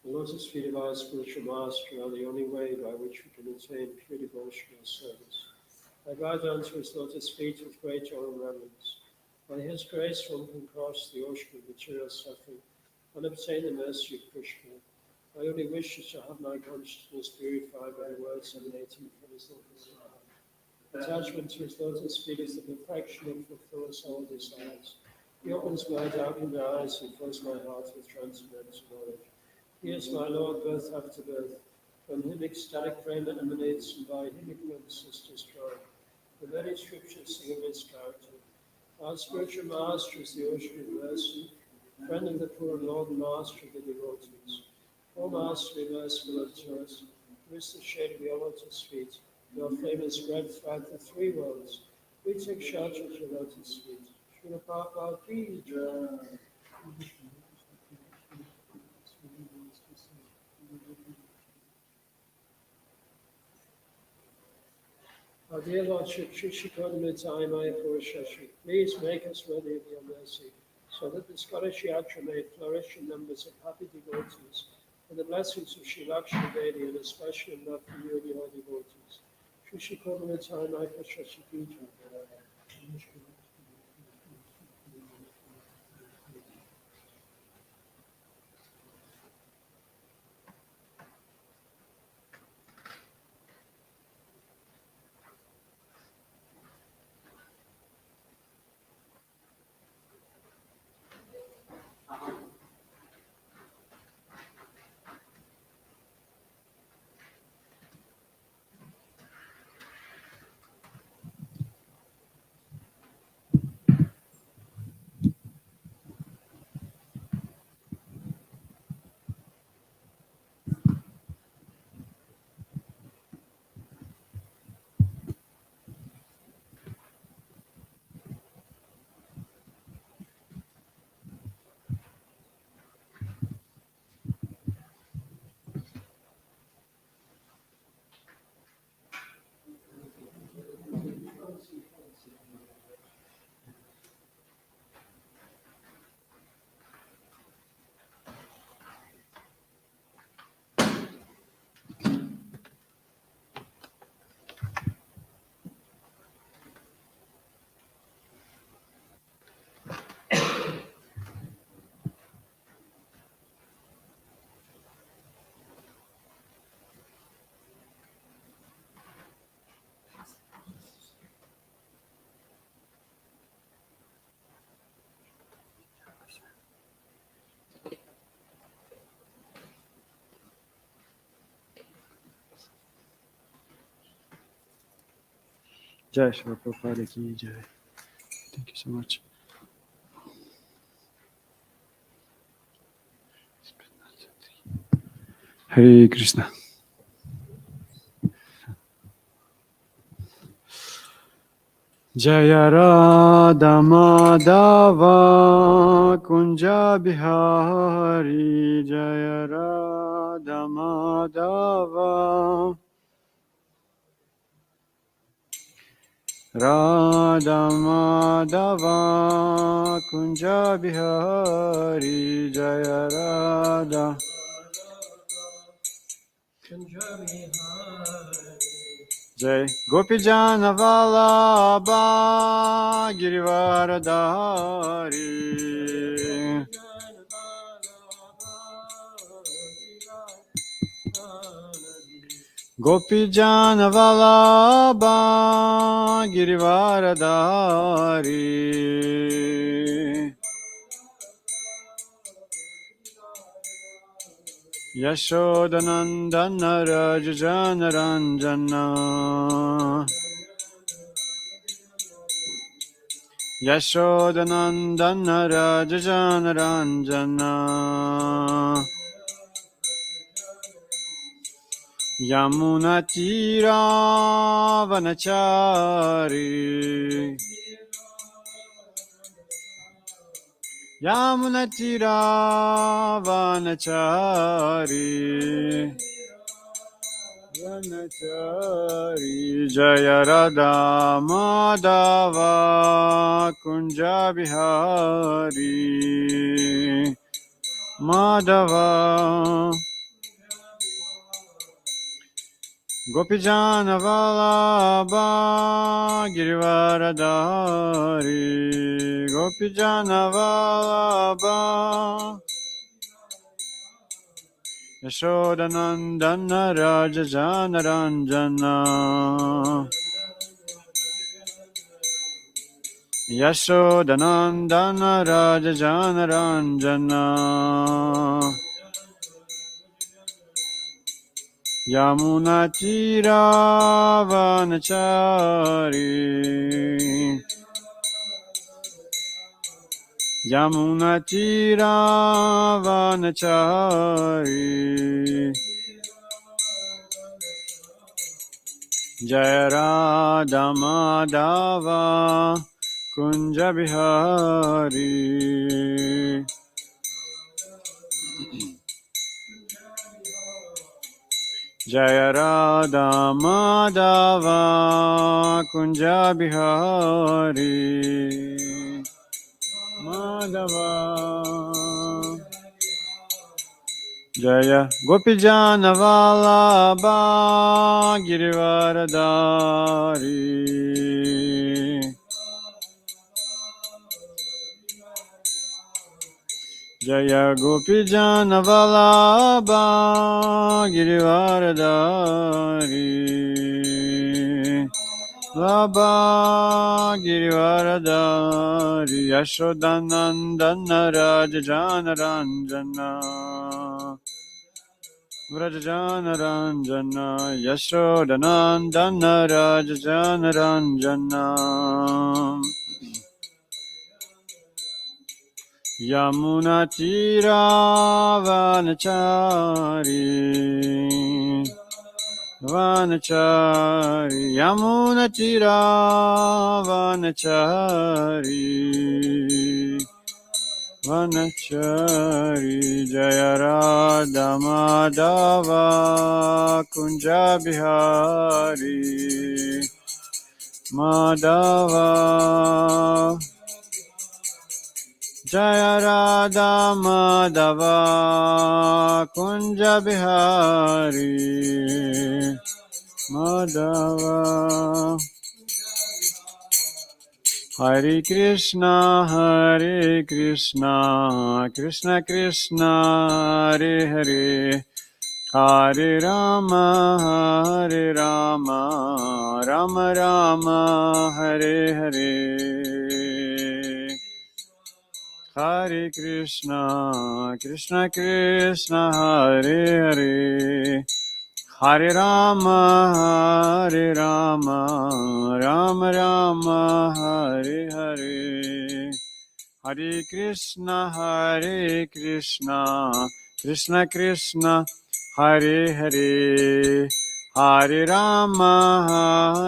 The lotus feet of our spiritual master are the only way by which we can attain pure devotional service. I bow down to his lotus feet with great joy and reverence. By his grace, one can cross the ocean of material suffering and obtain the mercy of Krishna. My only wish is to have my consciousness purified by the words emanating from his lotus feet. Attachment to his lotus feet is the perfection and fulfills all desires. He opens my darkened eyes and fills my heart with transcendental knowledge. He is my Lord, birth after birth. From him ecstatic prema emanates, and by him ignorance is destroyed. The very scriptures sing of his character. Our spiritual master is the ocean of mercy, friend of the poor, Lord and master of the devotees. O Master, be merciful unto us. Who is the shade of your lotus feet? Your flame is spread throughout the three worlds. We take shelter at your lotus feet. Srila Prabhupada ki jai. Our dear Lordship, Shishikodamittai Maya Purushashi, please make us worthy of your mercy, so that the Scottish Yatra may flourish in numbers of happy devotees, and the blessings of Sri Lakshmi Devi, and especially in love for you and your devotees. Shishikodamittai Maya Purushashi ki jai. Jai Shri Prabhupada ki Jai. Thank you so much. Hare Krishna. Jaya Radha Madhava Kunja Bihari Jaya Radha Madhava Radha Madhava Kunja Bihari Jaya Radha Jai Gopijana Vallabha Girivaradhari Gopijana Vallabha Girivaradhari Yashodanandana Rajajana Ranjana Yashodanandana Rajajana Ranjana Yamunatira Vanachari Yamunatira Vanachari Vanachari Jaya Radha Madhava Kunja Bihari Madhava Gopijana Vallabha Girivaradhari Gopijana Vallabha Yashodanandana Rajajana Ranjana Yashodanandana Rajajana Ranjana Yamunatira Vanachari Yamunatira Vanachari Jaya Radha Madhava Kunja Bihari Jaya Radha Madhava Kunja Bihari Madhava Jaya Gopijana Vallabha Girivaradhari Jaya Gopijana Vallabha Girivaradhari Vallabha Girivaradhari Yashodanandana Rajajana Ranjana Vrajajana Ranjana Yashodanandana Rajajana Ranjana Yamunatira Vanachari Vanachari Yamunatira Vanachari Vanachari Jaya Radha Madhava Kunja Bihari Madhava Jaya Radha Madhava Kunja Bihari Madhava Hare Krishna Krishna Krishna Hare Hare Hare Rama Rama Rama Hare Hare Hare Krishna Krishna Hare Hare Hare Rama, Hare Rama, Rama Rama, Hare Hare. Hare Krishna, Krishna Krishna, Hare Hare. Hare Rama,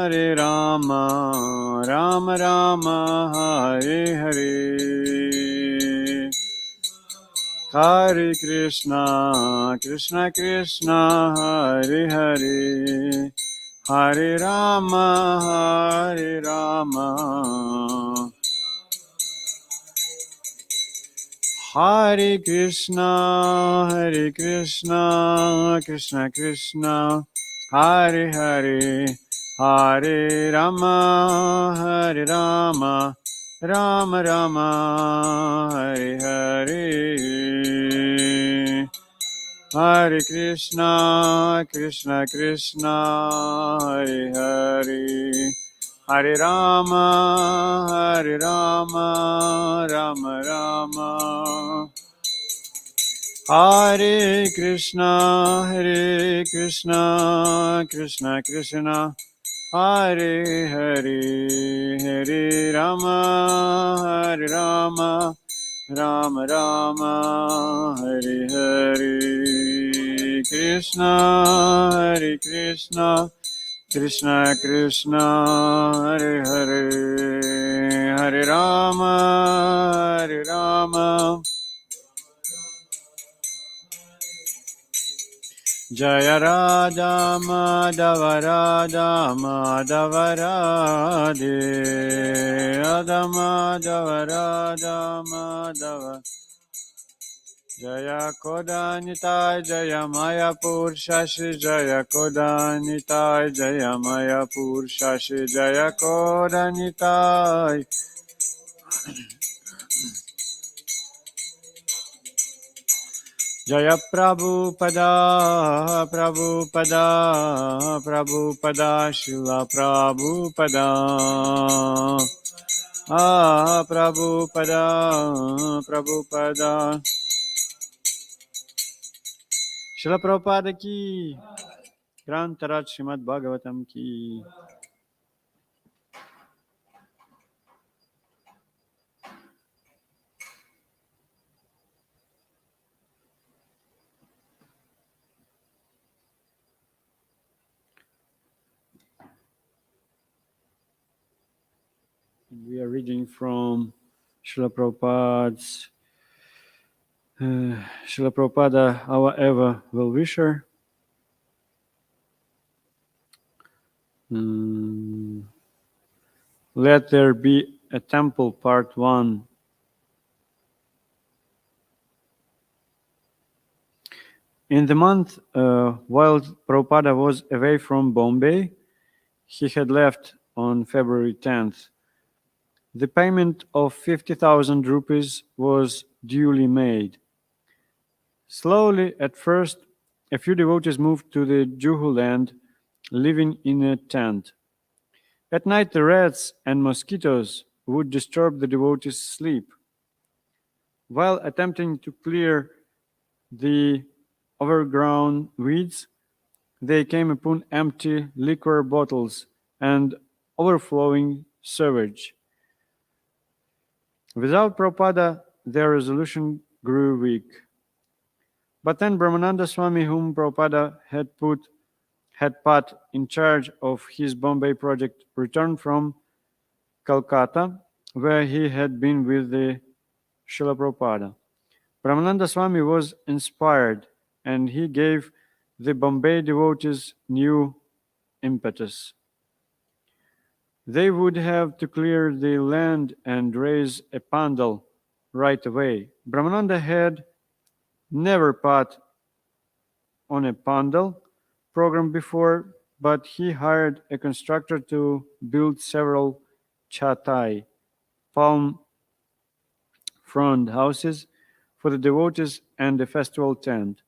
Hare Rama, Rama Rama, Hare Hare. Hare Krishna, Krishna Krishna, Hare Hare. Hare Rama, Hare Rama. Hare Krishna, Krishna Krishna, Hare Hare. Hare Rama, Hare Rama, Rama Rama, Hare Hare. Hare Krishna, Krishna Krishna, Hare Hare. Hare Rama, Hare Rama, Rama Rama. Hare Krishna, Krishna Krishna, Hare Hare. Hare Rama, Hare Rama, Rama Rama, Hare Hare. Krishna, Krishna Krishna, Hare Hare. Hare Rama, Hare Rama. Jaya Radha Madhava Radha Madhava Radhe Radha Madhava Radha Madhava. Jaya Kodanitai Jaya Mayapur Shashi Jaya Kodanitai Jaya Mayapur Shashi Jaya Kodanitai. Jaya Prabhupada, Prabhupada, Prabhupada, Shila Prabhupada. Prabhupada, Prabhupada. Shila Prabhupada ki, Grantarat Srimad Bhagavatam ki. We are reading from Srila Prabhupada's Srila Prabhupada, our ever well-wisher. Let there be a temple, part 1. In the month while Prabhupada was away from Bombay, he had left on February 10th. The payment of 50,000 rupees was duly made. Slowly, at first, a few devotees moved to the Juhu land, living in a tent. At night, the rats and mosquitoes would disturb the devotees' sleep. While attempting to clear the overgrown weeds, they came upon empty liquor bottles and overflowing sewage. Without Prabhupada, their resolution grew weak. But then Brahmananda Swami, whom Prabhupada had put in charge of his Bombay project, returned from Calcutta, where he had been with the Srila Prabhupada. Brahmananda Swami was inspired, and he gave the Bombay devotees new impetus. They would have to clear the land and raise a pandal right away. Brahmananda had never put on a pandal program before, but he hired a constructor to build several chatai, palm front houses, for the devotees and a festival tent.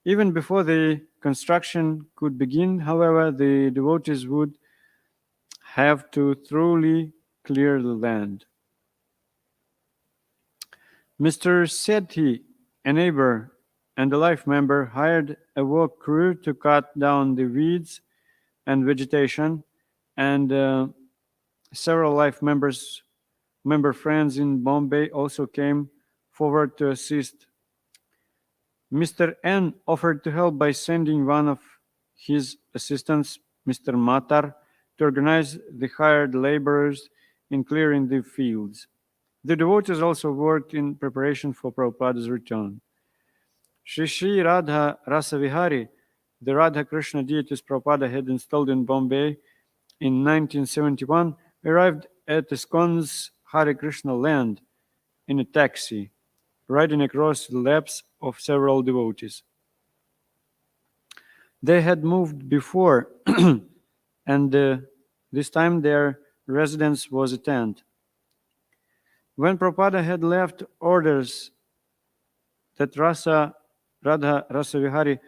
Even before the construction could begin, however, the devotees would have to thoroughly clear the land. Mr. Sethi, a neighbor, and the life member hired a work crew to cut down the weeds and vegetation, and several life member friends in Bombay also came forward to assist. Mr. N offered to help by sending one of his assistants, Mr. Matar, to organize the hired laborers in clearing the fields. The devotees also worked in preparation for Prabhupada's return. Shri Radha Rasavihari, the Radha Krishna deities Prabhupada had installed in Bombay in 1971, arrived at ISKCON's Hare Krishna land in a taxi, riding across the laps of several devotees. They had moved before, and this time their residence was a tent. When Prabhupada had left orders that Radha Rasavihari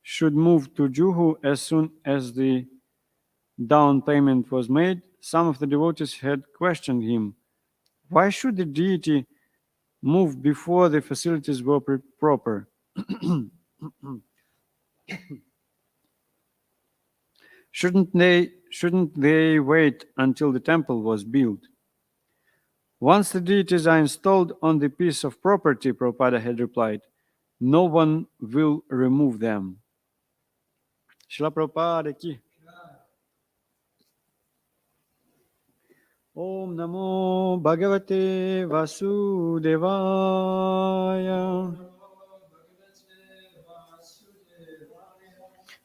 should move to Juhu as soon as the down payment was made, some of the devotees had questioned him. Why should the deity move before the facilities were proper? Shouldn't they wait until the temple was built? Once the deities are installed on the piece of property, Prabhupada had replied, no one will remove them. Srila Prabhupada ki. Om Namo Bhagavate Vasudevaya.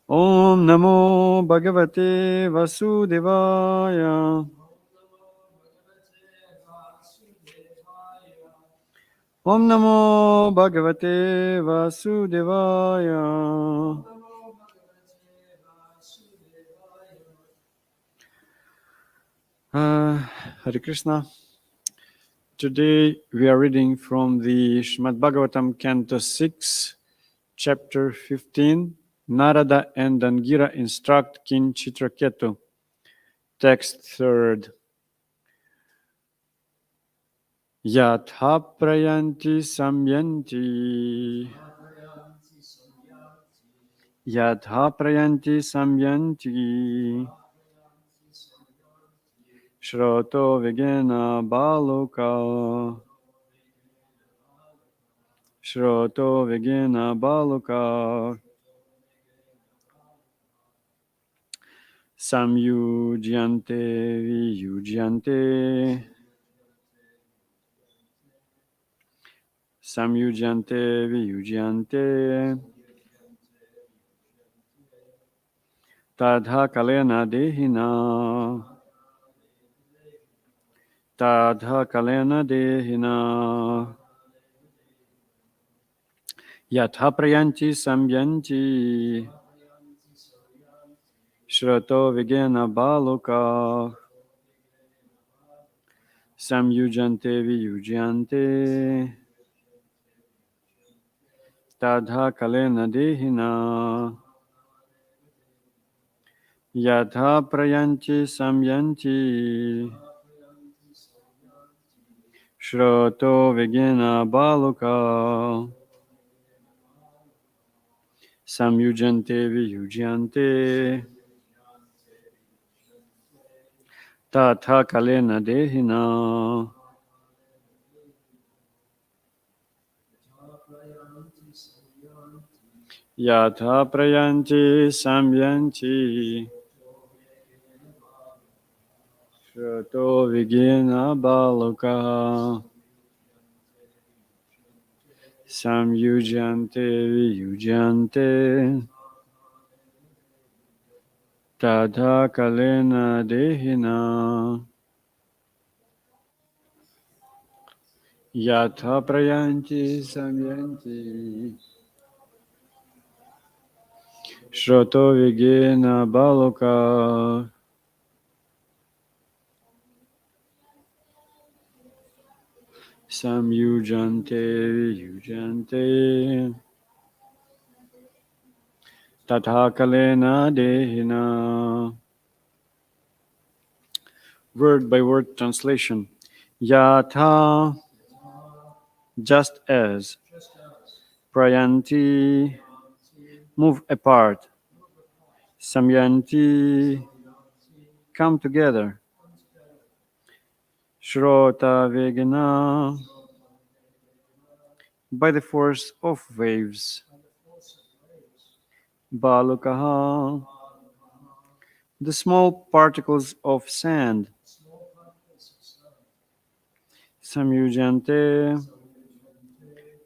Om Namo Bhagavate Vasudevaya. Om Namo Bhagavate Vasudevaya. Hare Krishna. Today we are reading from the Srimad Bhagavatam, Canto 6, Chapter 15, Narada and Angira instruct King Chitraketu. Text 3rd. Yatha prayanti samyanti. Yatha prayanti samyanti. Shroto vigena baluka. Shroto vigena baluka. Samyujyante viyujyante. Samyujyante viyujyante. Tadha kalena dehina. Tadha kalena dehina. Yatha prayanti samyanti. Shrato vigena baluka. Samyujante viyujyante. Tadha kalena dehina. Yatha prayanti samyanti. Shroto vigena baluka. Samyujante viyujyante. Tatha kalena dehina. Yatha prayanti samyanti. Shrato vigena baluka. Samyujante viyujyante. Tadha kalena dehina. Yatha prayanti samyanti. Shroto vigena baluka. Samyujante viyujyante. Tatha kalena dehina. Word by word translation. Yatha, just as. prayanti, move apart, samyanti, come together, shrota vegana, by the force of waves, balukaha, the small particles of sand, samyujante,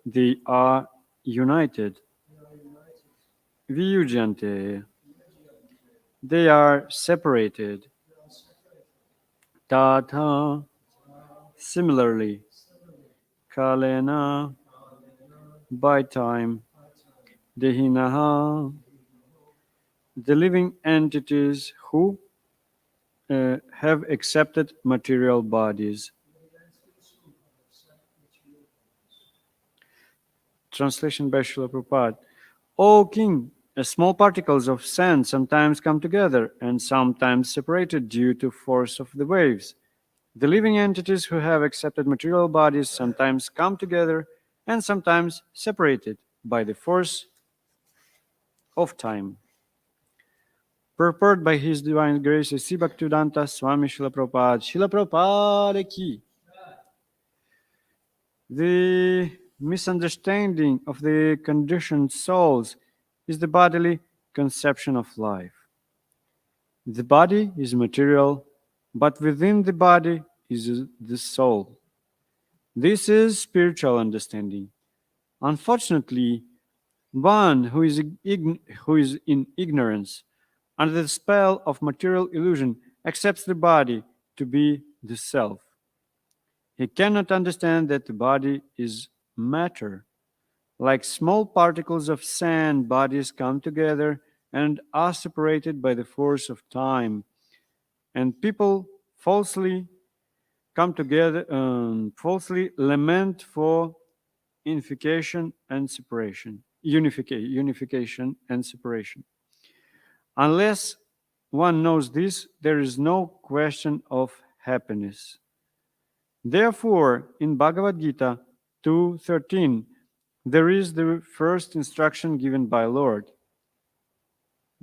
they are united, viyujante, they are separated, tata, similarly, kalena, by time, dehinaha, the living entities who have accepted material bodies. Translation by Srila Prabhupada. O king, small particles of sand sometimes come together and sometimes separated due to force of the waves. The living entities who have accepted material bodies sometimes come together and sometimes separated by the force of time. Purport by His Divine Grace, C. Bhaktivedanta Swami Srila Prabhupada. Srila Prabhupada ki. The misunderstanding of the conditioned souls is the bodily conception of life. The body is material, but within the body is the soul. This is spiritual understanding. Unfortunately, one who is in ignorance, under the spell of material illusion, accepts the body to be the self. He cannot understand that the body is matter. Like small particles of sand, bodies come together and are separated by the force of time. And people falsely come together, falsely lament for unification and separation. Unification and separation. Unless one knows this, there is no question of happiness. Therefore, in Bhagavad Gita 2:13, there is the first instruction given by Lord.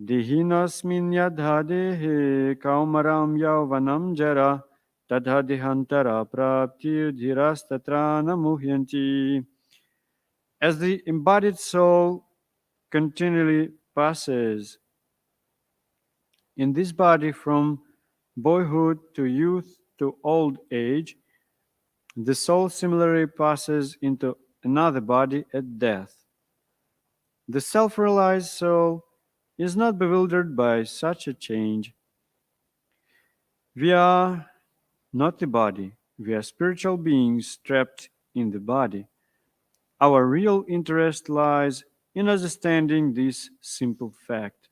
Dihinasmin yadha dehe kaumaram yauvanam jara tadha dihantara praptir dhirastatra namuhyanti. As the embodied soul continually passes in this body from boyhood to youth to old age, the soul similarly passes into another body at death. The self-realized soul is not bewildered by such a change. We are not the body. We are spiritual beings trapped in the body. Our real interest lies in understanding this simple fact.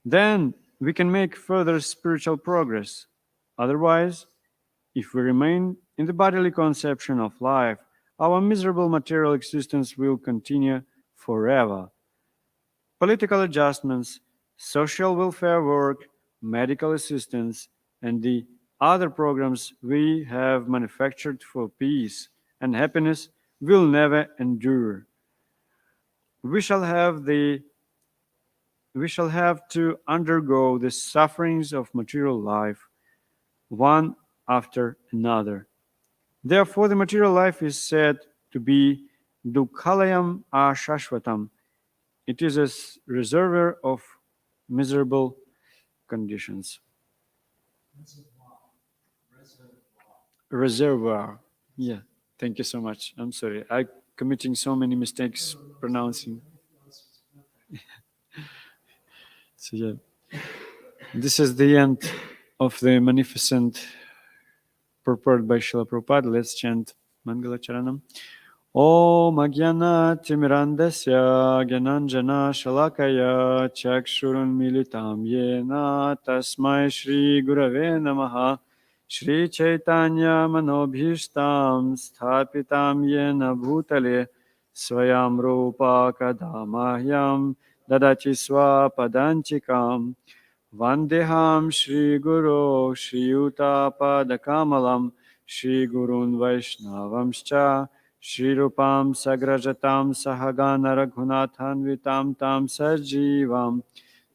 Then we can make further spiritual progress. Otherwise, if we remain in the bodily conception of life, our miserable material existence will continue forever. Political adjustments, social welfare work, medical assistance, and the other programs we have manufactured for peace and happiness will never endure. We shall have to undergo the sufferings of material life, one after another. Therefore, the material life is said to be dukhalayam ashashvatam. It is a reservoir of miserable conditions. Reservoir. Yeah. Thank you so much. I'm sorry. I'm committing so many mistakes pronouncing. So yeah. This is the end of the magnificent purport by Srila Prabhupada. Let's chant Mangala Charanam. Om Agyana Timirandasya Gyananjana Shalakaya Chakshurun Militam Yena Tasmai Shri Gurave Namaha Shri Caitanya Manobhishtam Sthapitam Yena Bhutale Swayam Rupa Kadamahyam Dadati Swapadanchikam Vandeham Shri Guru Shri Yuta Padakamalam Shri Gurun Vaishnavamscha Shri Rupam Sagrajatam Sahagana Raghunathanvitam Tam Sajivam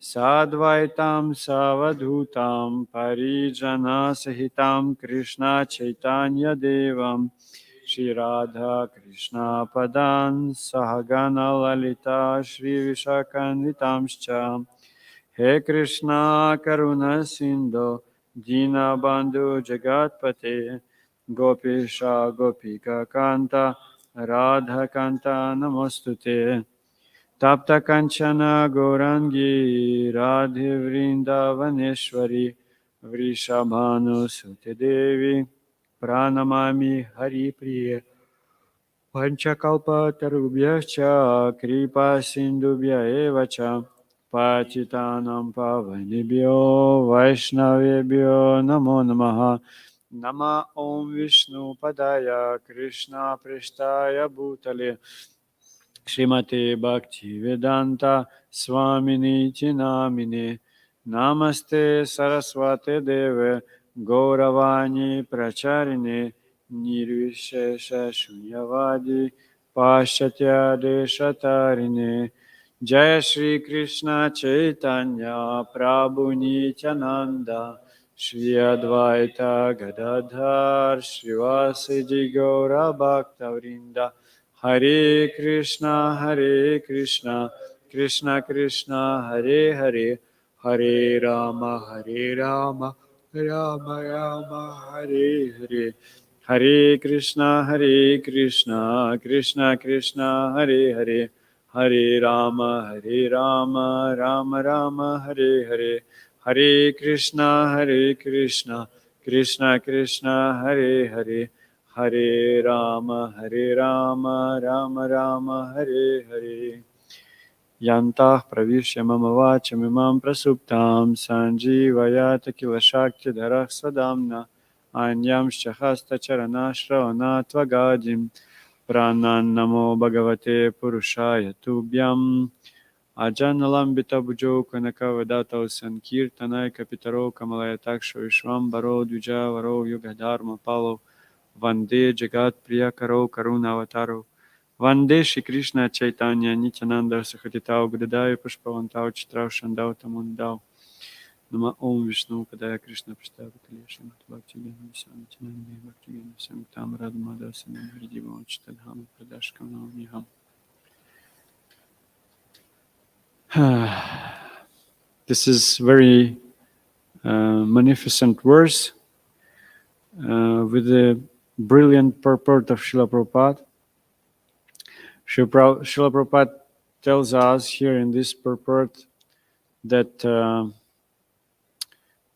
Sadvaitam Savadhutam Parijana Sahitam Krishna Chaitanya Devam Shri Radha Krishna Padan Sahagana Lalita Shri Vishakanvitamscha He Krishna Karuna Sindhu Dinabandhu Jagatpate Gopisha Gopika Kanta Radha Kanta Namostute Tapta Kanchana Gaurangi Radhe Vrindavaneshwari Vrishabhanu Sute Devi Pranamami Hari Priya Panchakalpa Tarubhyacha Kripa Sindhubhya Evacha Pachitanam Pavanibhyo Vaishnavebhyo Namo Namaha Nama Om Vishnu Padaya Krishna Prestaya Bhutale Srimate Bhakti Vedanta Swamini Chinamine Namaste Saraswate Deve Gauravani Pracharine Nirvishesha Shunyavadi Paschatya Deshatarine Jai Shri Krishna Chaitanya Prabhu Nityananda Shri Advaita Gadadhar Srivasadi Gaura Bhakta Vrinda Hare Krishna, Krishna Krishna, Hare Hare, Hare Rama, Rama Rama, Hare Hare. Hare Krishna, Krishna Krishna, Hare Hare, Hare Rama, Rama Rama, Hare Hare. Hare Krishna, Krishna Krishna, Hare Hare. Hare Rama, Rama Rama, Hare Hare. Yantah pravishya mama vacham prasuptam sanjivayata kila shakti dharah sadamna anyam shahasta charana shravana tvagadim pranan namo bhagavate purushaya tubhyam ajanalambita bhujo kanaka vadato sankirtanai kapitaro kamalaya taksho vishwambaro dvijavaro yugadharma palo Vande Jagat Priya Karo Karuna Avataro Vande Shri Krishna Chaitanya Nityananda Sahaditao Gadadaya Pushpavantao Chitrao Shandao Tamundao Nama Om Vishnu Padaya Krishna Prashtavakaliya Srimad Bhakti Gyanam Swami Chinandi Bhakti Gyanam Swami Tam Radhamada Sanam Hridivam Chitadhama Pradashkam Navamiham. This is very magnificent verse with the brilliant purport of Srila Prabhupada. Srila Prabhupada tells us here in this purport that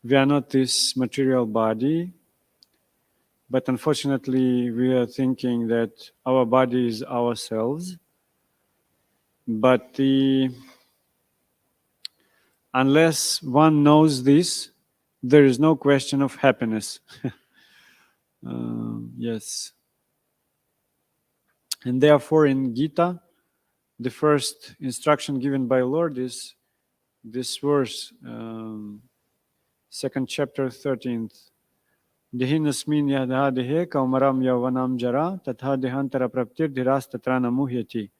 we are not this material body, but unfortunately we are thinking that our body is ourselves. But unless one knows this, there is no question of happiness. Yes. And therefore in Gita, the first instruction given by Lord is this verse, second chapter, 13th. Dehinasmin yadha dehe kaumaram yavanam jara tatha dehantara praptir dhiras tatrana muhyati.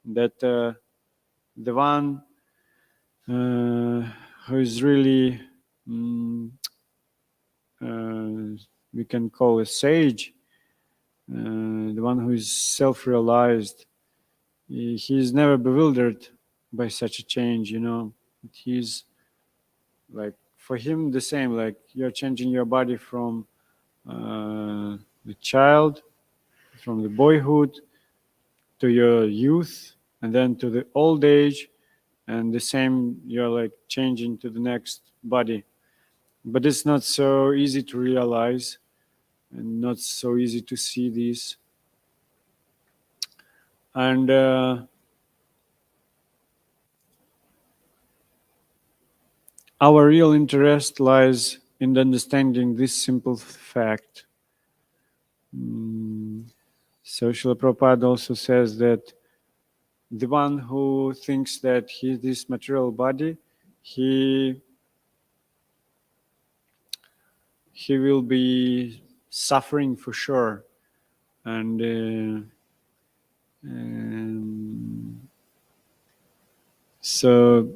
That the one who is really, we can call a sage, the one who is self-realized, he is never bewildered by such a change, He's like, for him the same, like you're changing your body from the child, from the boyhood to your youth, and then to the old age, and the same, you're like changing to the next body. But it's not so easy to realize and not so easy to see this. And our real interest lies in understanding this simple fact. So Srila Prabhupada also says that the one who thinks that he is this material body, he will be suffering for sure. And so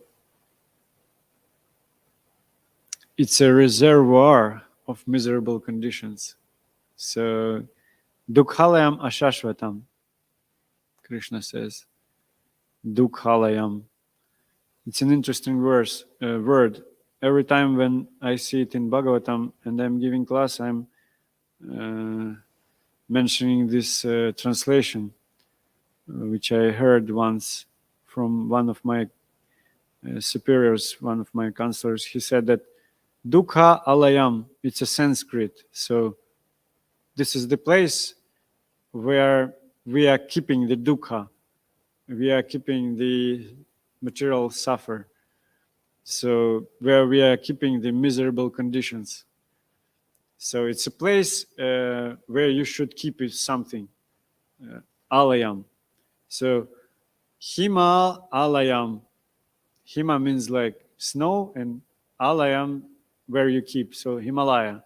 it's a reservoir of miserable conditions. So Dukhalayam Ashashvatam, Krishna says. Dukhalayam. It's an interesting word. Every time when I see it in Bhagavatam and I'm giving class, I'm mentioning this translation, which I heard once from one of my superiors, one of my counselors. He said that Dukha Alayam, it's a Sanskrit. So this is the place where we are keeping the dukkha, we are keeping the material suffer. So where we are keeping the miserable conditions. So it's a place where you should keep it something, alayam. So Hima alayam. Hima means like snow, and alayam where you keep. So Himalaya,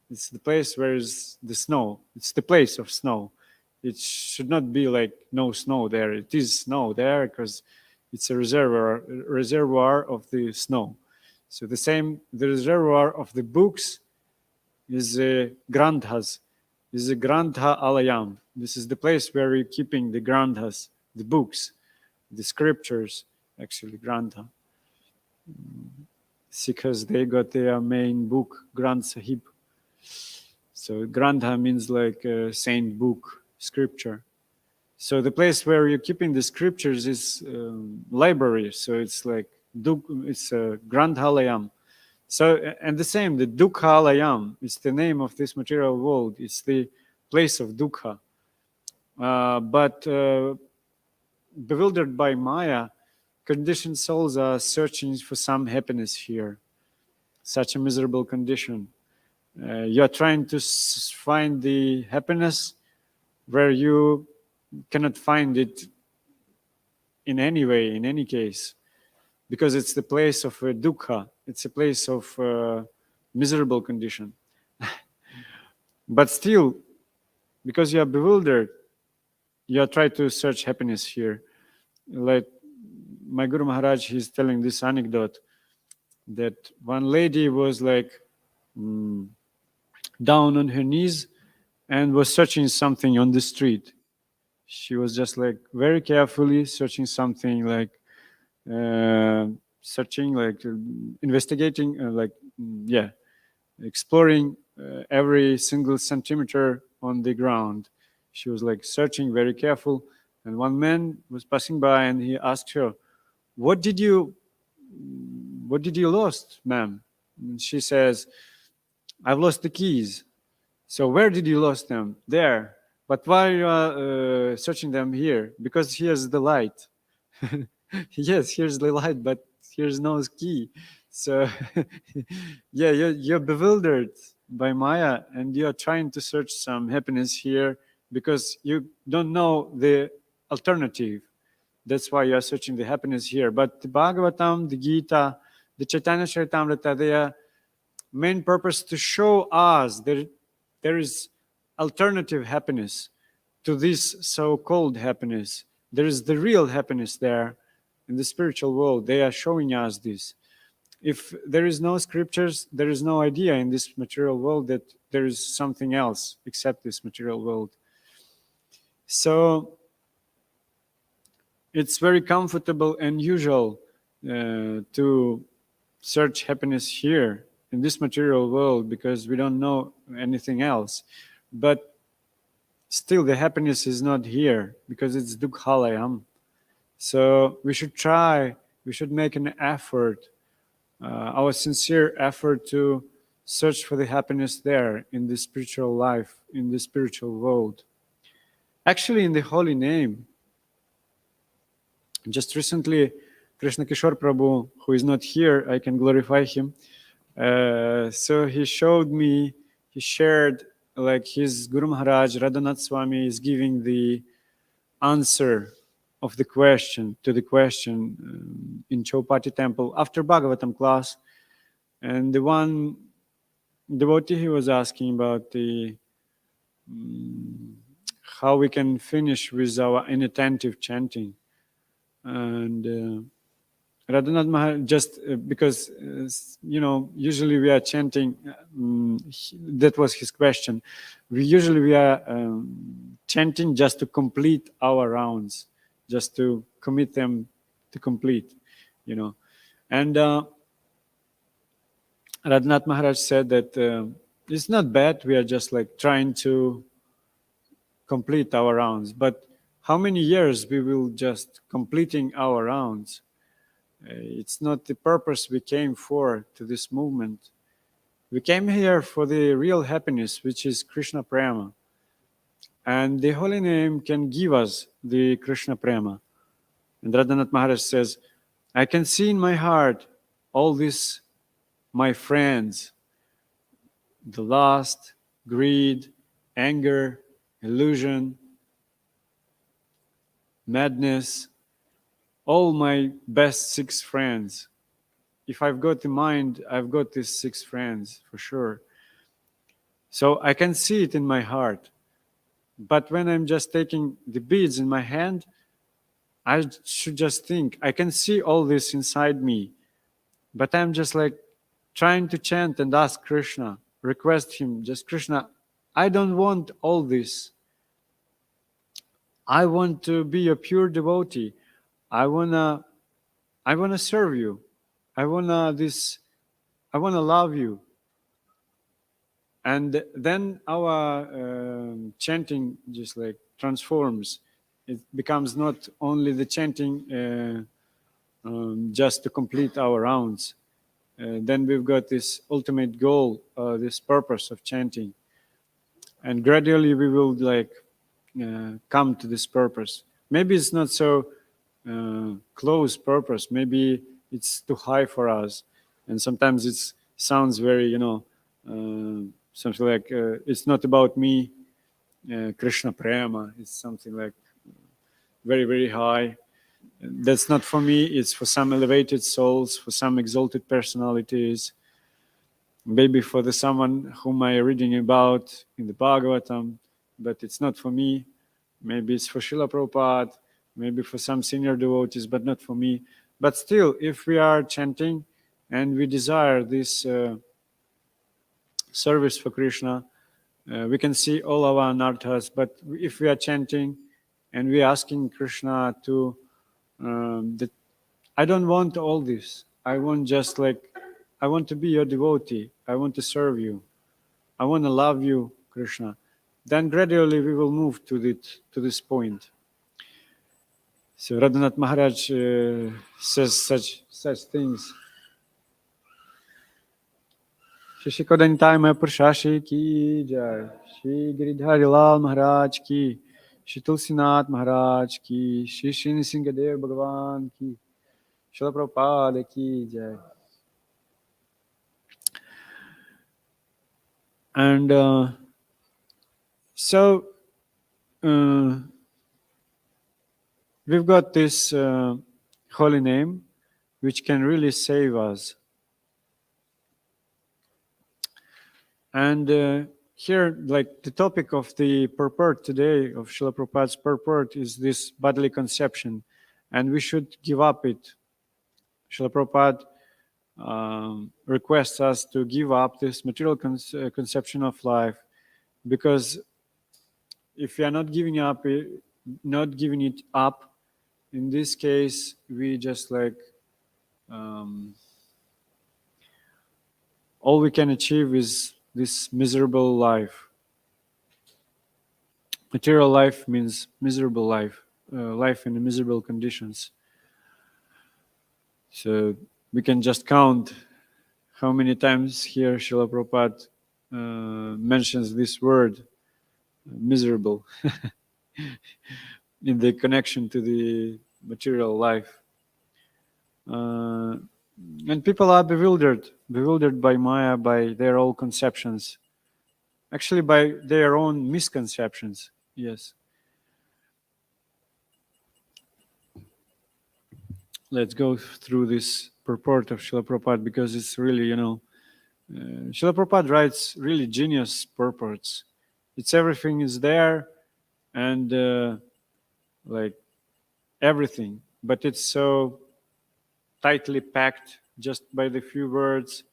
it's the place where is the snow. It's the place of snow. It should not be like no snow there. It is snow there because it's a reservoir of the snow. So the reservoir of the books is Granthas, is a Grantha Alayam. This is the place where we're keeping the Granthas, the books, the scriptures, actually Grantha. Because they got their main book, Granth Sahib. So Grantha means like a saint book, scripture. So the place where you're keeping the scriptures is library. So it's like it's a Granthalayam. So and the same, the Dukhalayam. It's the name of this material world. It's the place of dukkha. But bewildered by Maya, conditioned souls are searching for some happiness here. Such a miserable condition. You're trying to find the happiness where you cannot find it in any way, in any case, because it's the place of dukkha. It's a place of miserable condition. But still, because you are bewildered, you are trying to search happiness here. Like my Guru Maharaj, he's telling this anecdote that one lady was like down on her knees and was searching something on the street. She was just like very carefully searching something, like searching, like investigating, exploring every single centimeter on the ground. She was like searching very careful, and one man was passing by and he asked her, what did you lost, ma'am? And she says, I've lost the keys. So where did you lost them? There. But why you are searching them here? Because here's the light. Yes, here's the light, but here's no key. So yeah, you're bewildered by Maya, and you're trying to search some happiness here because you don't know the alternative. That's why you're searching the happiness here. But the Bhagavatam, the Gita, the Caitanya Charitamrita, they are main purpose to show us that there is alternative happiness to this so-called happiness. There is the real happiness there in the spiritual world. They are showing us this. If there is no scriptures, there is no idea in this material world that there is something else except this material world. So it's very comfortable and usual to search happiness here in this material world because we don't know anything else. But still the happiness is not here because it's Dukhalayam. So we should try, we should make an effort, our sincere effort to search for the happiness there in the spiritual life, in the spiritual world. Actually, in the holy name. Just recently, Krishna Kishore Prabhu, who is not here, I can glorify him. So he showed me, he shared, like his Guru Maharaj, Radhanath Swami, is giving the answer of the question, to the question in Chaupati temple after Bhagavatam class. And the one devotee, he was asking about the how we can finish with our inattentive chanting. And Radhanath Maharaj, just because, usually we are chanting, that was his question. We are chanting just to complete our rounds, just to commit them to complete, And Radhanath Maharaj said that it's not bad, we are just like trying to complete our rounds, but how many years we will just completing our rounds? It's not the purpose we came for to this movement. We came here for the real happiness, which is Krishna Prema. And the holy name can give us the Krishna Prema. And Radhanath Maharaj says, I can see in my heart all these, my friends, the lust, greed, anger, illusion, madness, all my best 6 friends. If I've got the mind, I've got these 6 friends for sure. So I can see it in my heart. But when I'm just taking the beads in my hand, I should just think, I can see all this inside me. But I'm just like trying to chant and ask Krishna, request him, just Krishna, I don't want all this. I want to be a pure devotee. I wanna serve you. I wanna love you. And then our chanting just like transforms. It becomes not only the chanting just to complete our rounds. Then we've got this ultimate goal, this purpose of chanting. And gradually we will like come to this purpose. Maybe it's not so close purpose. Maybe it's too high for us. And sometimes it sounds very, something like, it's not about me, Krishna Prema. It's something like very, very high. That's not for me. It's for some elevated souls, for some exalted personalities. Maybe for the someone whom I'm reading about in the Bhagavatam, but it's not for me. Maybe it's for Srila Prabhupada, maybe for some senior devotees, but not for me. But still, if we are chanting and we desire this service for Krishna, we can see all our anarthas. But if we are chanting and we are asking Krishna to, that I don't want all this. I want just like, I want to be your devotee. I want to serve you. I want to love you, Krishna. Then gradually we will move to this point. So Radhanath Maharaj says such things. Shri Kodantai Mahapurushashi ki jai. Shri Giridhari Lal Maharaj ki. Shri Tulsinath Maharaj ki. Shri Srini Singadev Bhagavan ki. Srila Prabhupada ki jai. And so we've got this holy name which can really save us. And here, like the topic of the purport today, of Srila Prabhupada's purport, is this bodily conception, and we should give up it. Srila Prabhupada requests us to give up this material conception of life, because if we are not giving it up, in this case, we just like all we can achieve is this miserable life. Material life means miserable life, life in miserable conditions. So we can just count how many times here Srila Prabhupada mentions this word, miserable, in the connection to the material life. And people are bewildered by Maya, by their own conceptions, actually by their own misconceptions, yes. Let's go through this purport of Srila Prabhupada, because it's really, Srila Prabhupada writes really genius purports. It's everything is there, and like everything, but it's so tightly packed just by the few words,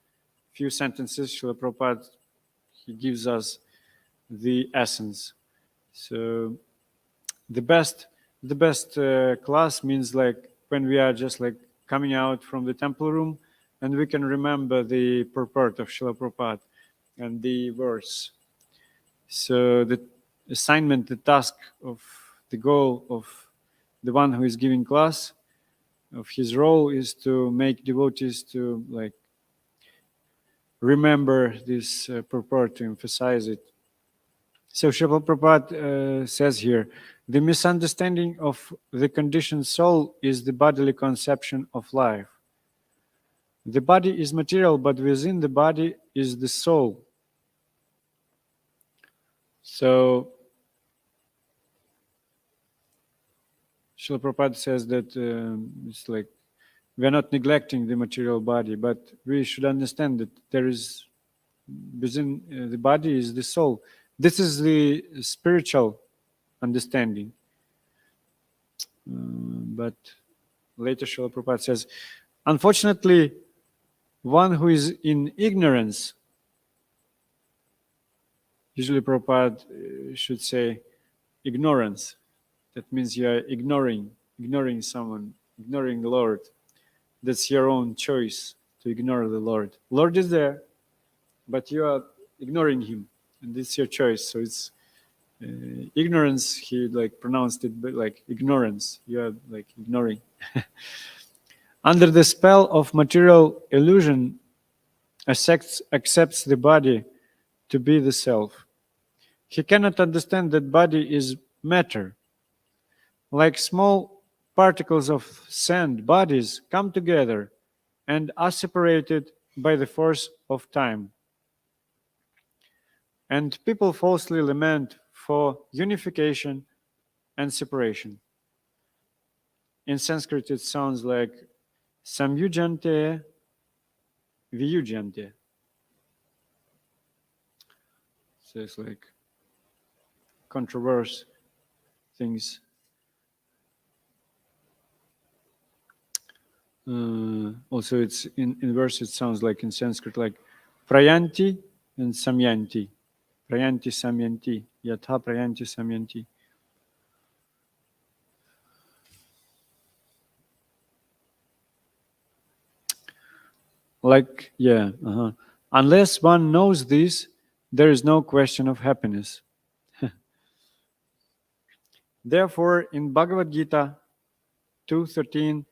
few sentences. Srila Prabhupada, he gives us the essence. So the best class means like when we are just like coming out from the temple room and we can remember the purport of Srila Prabhupada and the verse. So the assignment, the task of the goal of the one who is giving class, of his role is to make devotees to like remember this purport, to emphasize it. So Srila Prabhupada says here, the misunderstanding of the conditioned soul is the bodily conception of life. The body is material, but within the body is the soul. So Srila Prabhupada says that it's like we're not neglecting the material body, but we should understand that there is within the body is the soul. This is the spiritual understanding. But later Srila Prabhupada says, unfortunately, one who is in ignorance, usually Prabhupada should say ignorance. That means you are ignoring someone, ignoring the Lord. That's your own choice to ignore the Lord. Lord is there, but you are ignoring him, and it's your choice. So it's ignorance. He like pronounced it like ignorance. You are like ignoring. Under the spell of material illusion, accepts the body to be the self. He cannot understand that body is matter. Like small particles of sand, bodies come together and are separated by the force of time. And people falsely lament for unification and separation. In Sanskrit, it sounds like samyujante, viyujante. So it's like controversial things. Also, it's in verse, it sounds like in Sanskrit, like prayanti and samyanti. Prayanti samyanti. Yatha prayanti samyanti. Like, yeah. Unless one knows this, there is no question of happiness. Therefore, in Bhagavad Gita 2:13,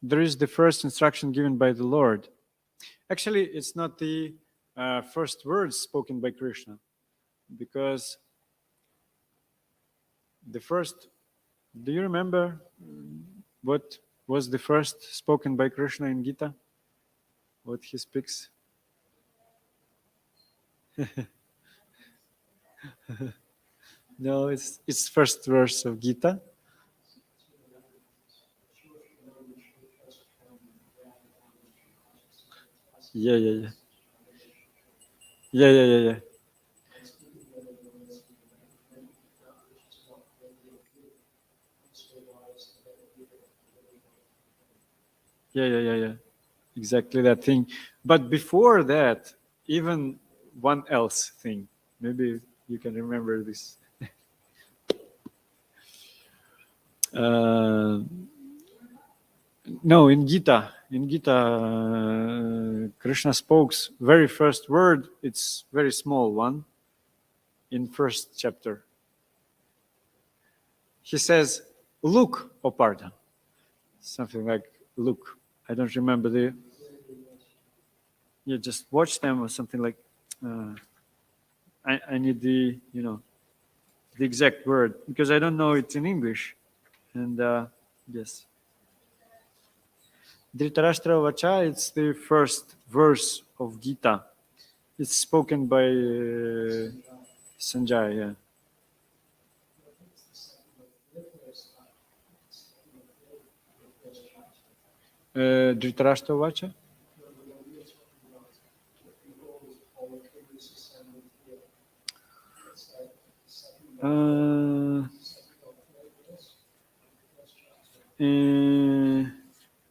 there is the first instruction given by the Lord. Actually, it's not the first words spoken by Krishna, because the first, do you remember what was the first spoken by Krishna in Gita? What he speaks? No, it's first verse of Gita. Yeah. Yeah. Yeah. Exactly that thing. But before that, even one else thing. Maybe you can remember this. No, in Gita, Krishna spoke's very first word. It's very small one. In first chapter, he says, "Look, O Partha," something like "look." I don't remember the. Yeah, just watch them or something like. I need the the exact word because I don't know it in English, and yes. Dhritarashtra Vacha, it's the first verse of Gita. It's spoken by Sanjay, yeah. Dhritarashtra Vacha?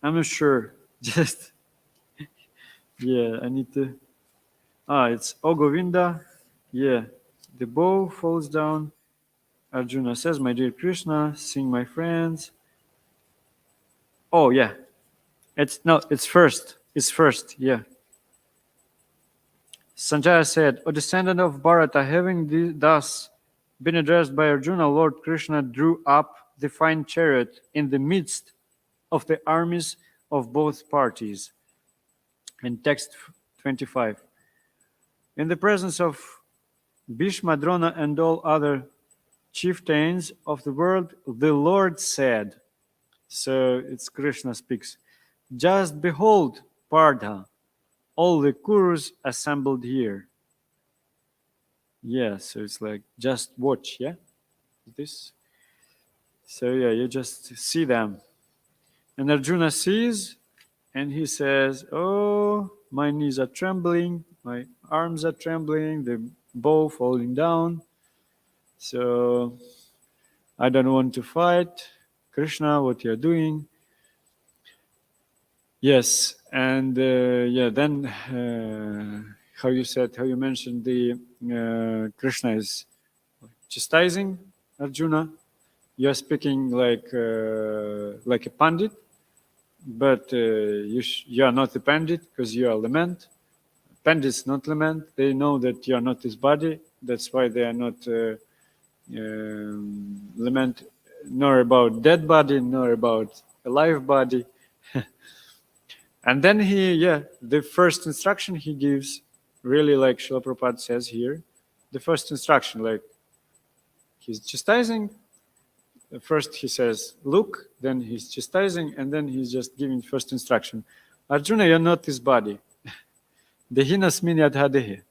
I'm not sure. Just yeah, I need to. It's O Govinda. Yeah, the bow falls down. Arjuna says, "My dear Krishna, sing my friends." Oh yeah, it's no, it's first. It's first. Yeah. Sanjaya said, "O descendant of Bharata, having thus been addressed by Arjuna, Lord Krishna drew up the fine chariot in the midst of the armies of both parties." In text 25. In the presence of Bhishma, Drona, and all other chieftains of the world, the Lord said, so it's Krishna speaks, "Just behold, Partha, all the Kurus assembled here." Yeah, so it's like, just watch, yeah? This. So yeah, you just see them. And Arjuna sees, and he says, "Oh, my knees are trembling, my arms are trembling, the bow falling down. So I don't want to fight. Krishna, what you're doing?" Yes, and yeah, then how you mentioned the Krishna is chastising Arjuna. You're speaking like a pandit, but you are not a pandit because you are lament. Pandits not lament. They know that you are not his body. That's why they are not lament nor about dead body nor about alive body. And then the first instruction he gives, really like Srila Prabhupada says here, the first instruction, like he's chastising. First he says, "Look," then he's chastising, and then he's just giving first instruction. Arjuna, you're not this body. Dehinasmin yadhadehi.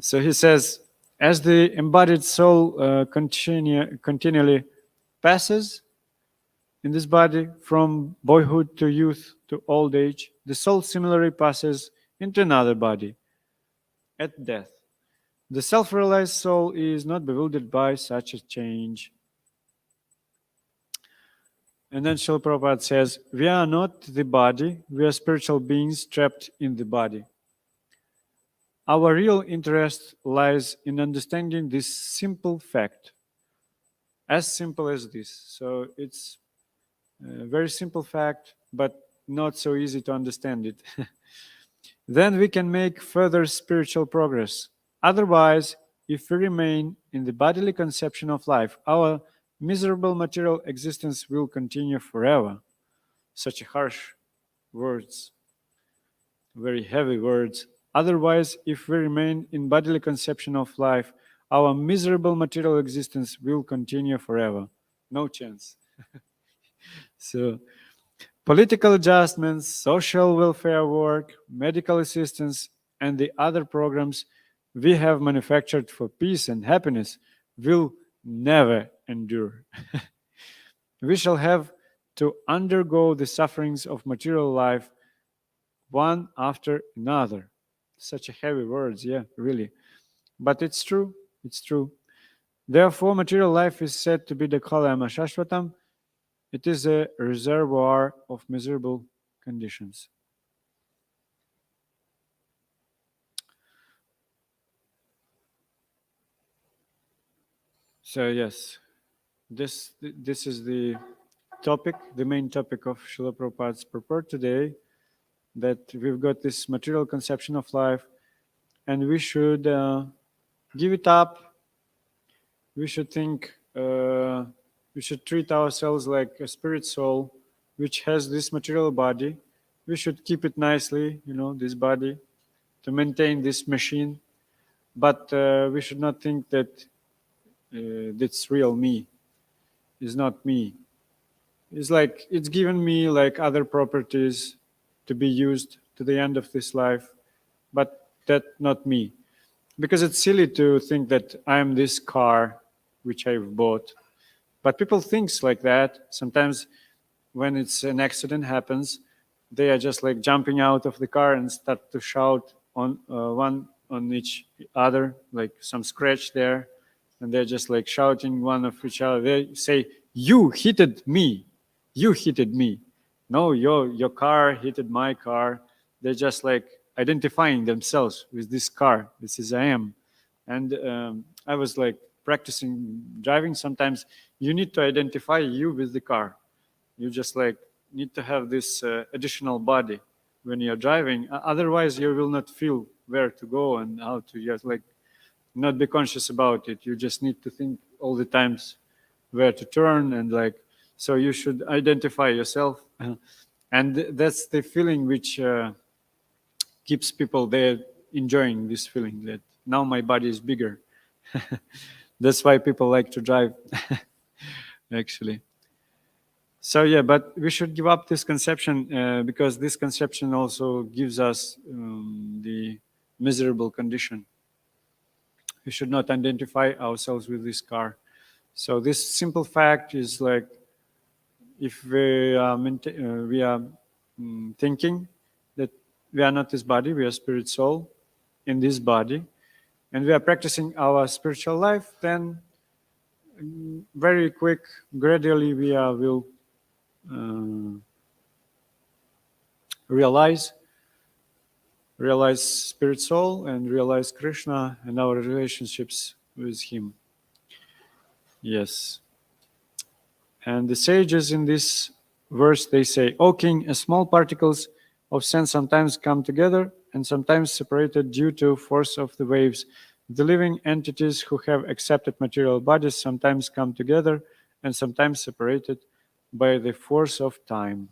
So he says, as the embodied soul continually passes in this body from boyhood to youth to old age, the soul similarly passes into another body at death. The self-realized soul is not bewildered by such a change. And then Srila Prabhupada says, "We are not the body, we are spiritual beings trapped in the body. Our real interest lies in understanding this simple fact." As simple as this. So it's a very simple fact, but not so easy to understand it. Then we can make further spiritual progress. Otherwise, if we remain in the bodily conception of life, our miserable material existence will continue forever. Such harsh words, very heavy words. Otherwise, if we remain in bodily conception of life, our miserable material existence will continue forever. No chance. So, political adjustments, social welfare work, medical assistance, and the other programs we have manufactured for peace and happiness will never endure. We shall have to undergo the sufferings of material life one after another. Such a heavy words, yeah, really. But it's true. It's true. Therefore, material life is said to be the kalayama shashvatam. It is a reservoir of miserable conditions. So yes, this is the topic, the main topic of Srila Prabhupada's purport today, that we've got this material conception of life, and we should give it up. We should think, we should treat ourselves like a spirit soul, which has this material body. We should keep it nicely, this body, to maintain this machine. But we should not think that that's real me. It's not me. It's like it's given me like other properties to be used to the end of this life, but that not me. Because it's silly to think that I'm this car which I've bought. But people thinks like that. Sometimes when it's an accident happens, they are just like jumping out of the car and start to shout on one on each other, like some scratch there, and they're just like shouting one of each other. They say, "You hit me," you hit me. No, your car hit my car. They're just like identifying themselves with this car. This is I am. And I was like practicing driving. Sometimes you need to identify you with the car. You just like need to have this additional body when you're driving. Otherwise, you will not feel where to go and how to just like not be conscious about it. You just need to think all the times where to turn and like. So you should identify yourself, and that's the feeling which keeps people there enjoying this feeling that now my body is bigger. That's why people like to drive, actually. So yeah, but we should give up this conception because this conception also gives us the miserable condition. We should not identify ourselves with this car. So this simple fact is like, if we are thinking that we are not this body, we are spirit soul in this body, and we are practicing our spiritual life, then very quick, gradually we will realize spirit soul and realize Krishna and our relationships with him. Yes. And the sages in this verse, they say, O king, as small particles of sand sometimes come together and sometimes separated due to force of the waves. The living entities who have accepted material bodies sometimes come together and sometimes separated by the force of time.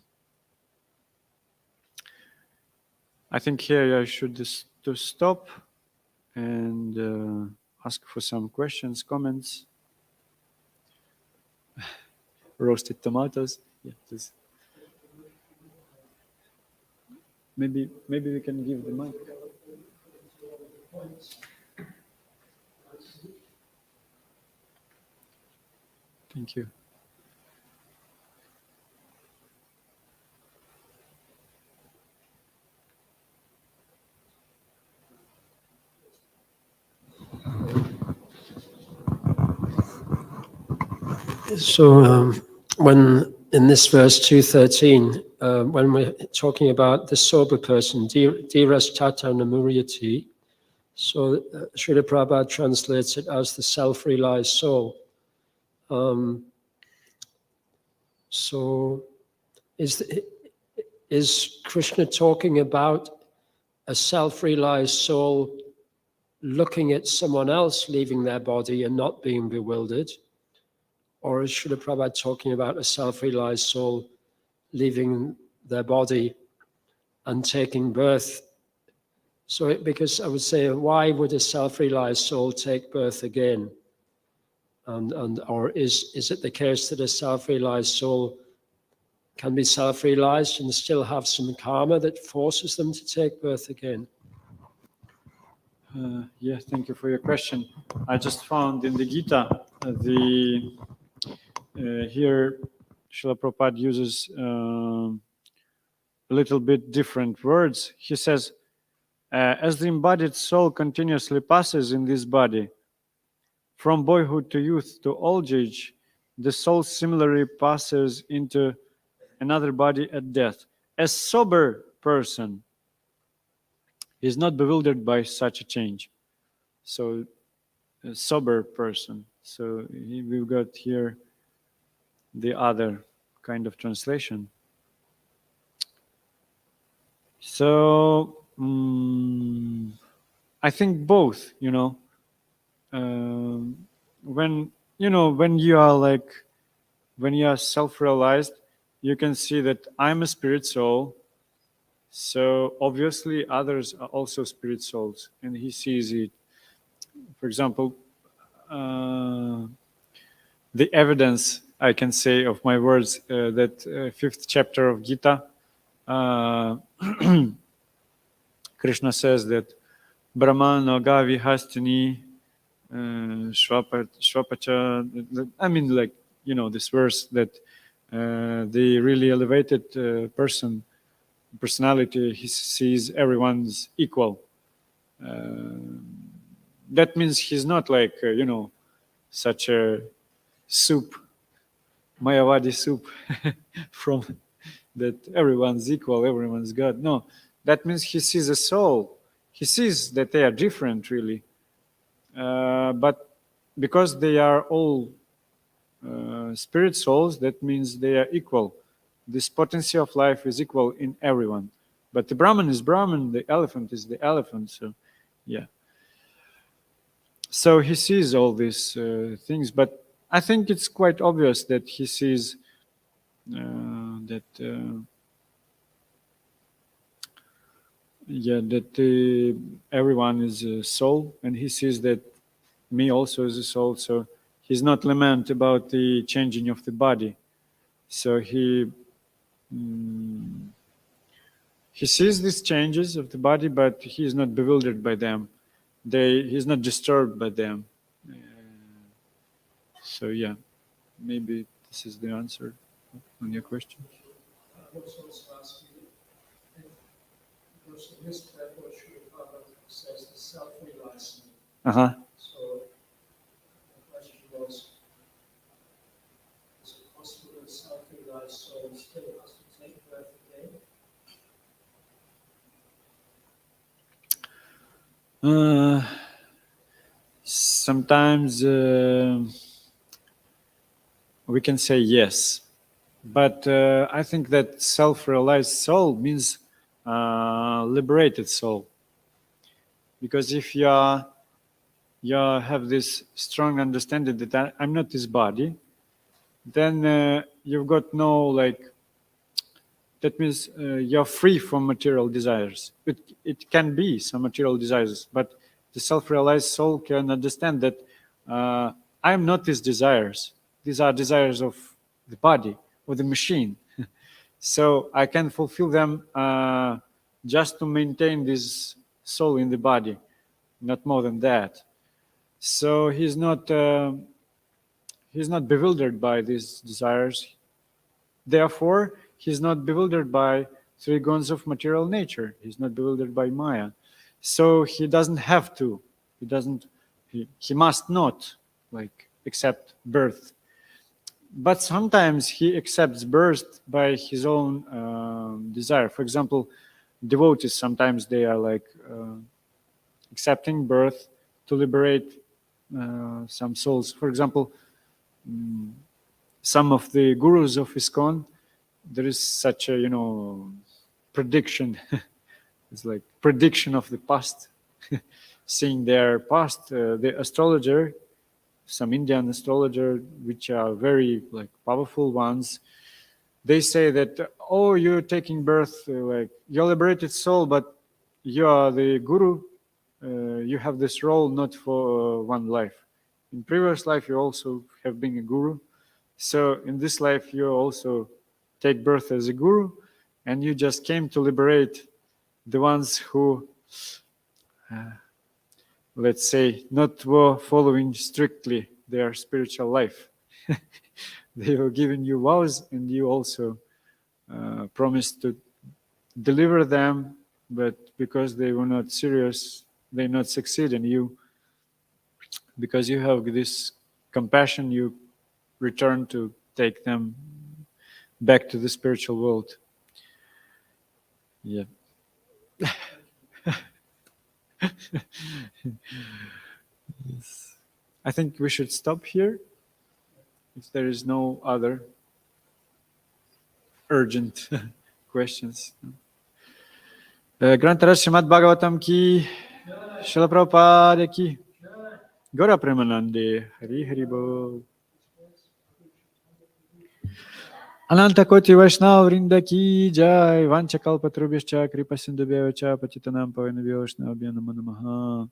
I think here I should just to stop and ask for some questions, comments. Roasted tomatoes. Yeah, please. Maybe we can give the mic. Thank you. So when in this verse 213, when we're talking about the sober person, Dhiras Tata Namuriyati, so Srila Prabhupada translates it as the self-realized soul. So is Krishna talking about a self-realized soul looking at someone else leaving their body and not being bewildered? Or is Srila Prabhupada talking about a self-realized soul leaving their body and taking birth? So, because I would say, why would a self-realized soul take birth again? Or is it the case that a self-realized soul can be self-realized and still have some karma that forces them to take birth again? Yeah, thank you for your question. I just found in the Gita here Srila Prabhupada uses a little bit different words. He says, as the embodied soul continuously passes in this body, from boyhood to youth to old age, the soul similarly passes into another body at death. A sober person is not bewildered by such a change. So, a sober person. So, we've got here the other kind of translation. So, I think both, when you are self-realized, you can see that I'm a spirit soul. So obviously others are also spirit souls, and he sees it. For example, the evidence I can say of my words, that fifth chapter of Gita, Krishna says that Brahma Naga Vihastini Shvapacha. I mean, this verse that the really elevated personality, he sees everyone's equal. That means he's not like, such a soup Mayavadi soup from that everyone's equal, everyone's God. No, that means he sees a soul. He sees that they are different, really. But because they are all spirit souls, that means they are equal. This potency of life is equal in everyone. But the Brahman is Brahman, the elephant is the elephant. So, yeah. So he sees all these things, but I think it's quite obvious that he sees that everyone is a soul, and he sees that me also is a soul. So he's not lament about the changing of the body. So he sees these changes of the body, but he is not bewildered by them. He's not disturbed by them. So yeah, maybe this is the answer on your question. I was also asking, because in his paper, Sri Bhagavatam says the self-realizing. Uh-huh. So the question was, is it possible that self-realized soul still has to take breath again? Sometimes we can say yes, but I think that self-realized soul means liberated soul, because if you have this strong understanding that I'm not this body, then you've got no that means you're free from material desires. It can be some material desires, but the self-realized soul can understand that I'm not these desires. These are desires of the body or the machine. So I can fulfill them just to maintain this soul in the body, not more than that. So he's not bewildered by these desires. Therefore, he's not bewildered by three guns of material nature. He's not bewildered by Maya. So he doesn't have to. He must not accept birth. But sometimes he accepts birth by his own desire. For example, devotees, sometimes they are accepting birth to liberate some souls. For example, some of the gurus of ISKCON, there is such a prediction. It's like prediction of the past. Seeing their past, the astrologer, some Indian astrologer, which are very powerful ones, they say that, oh, you're taking birth, you're liberated soul, but you are the guru. You have this role not for one life. In previous life, you also have been a guru. So in this life, you also take birth as a guru, and you just came to liberate the ones who, let's say, not were following strictly their spiritual life. They were giving you vows, and you also promised to deliver them, but because they were not serious, they not succeed, and you, because you have this compassion, you return to take them back to the spiritual world. Yeah. Yes. I think we should stop here if there is no other urgent questions. Grantaraj Srimad Bhagavatam ki, Srila Prabhupada ki, Gaura Premanande, Hari Hari Bol. Ananta Koti Vaishnava Vrinda ki jai, Vancha Kalpatrubhyascha Kripa Sindhubhyo cha Patitanam Pavanabhyo Vaishnavabhyo Namo Namaha.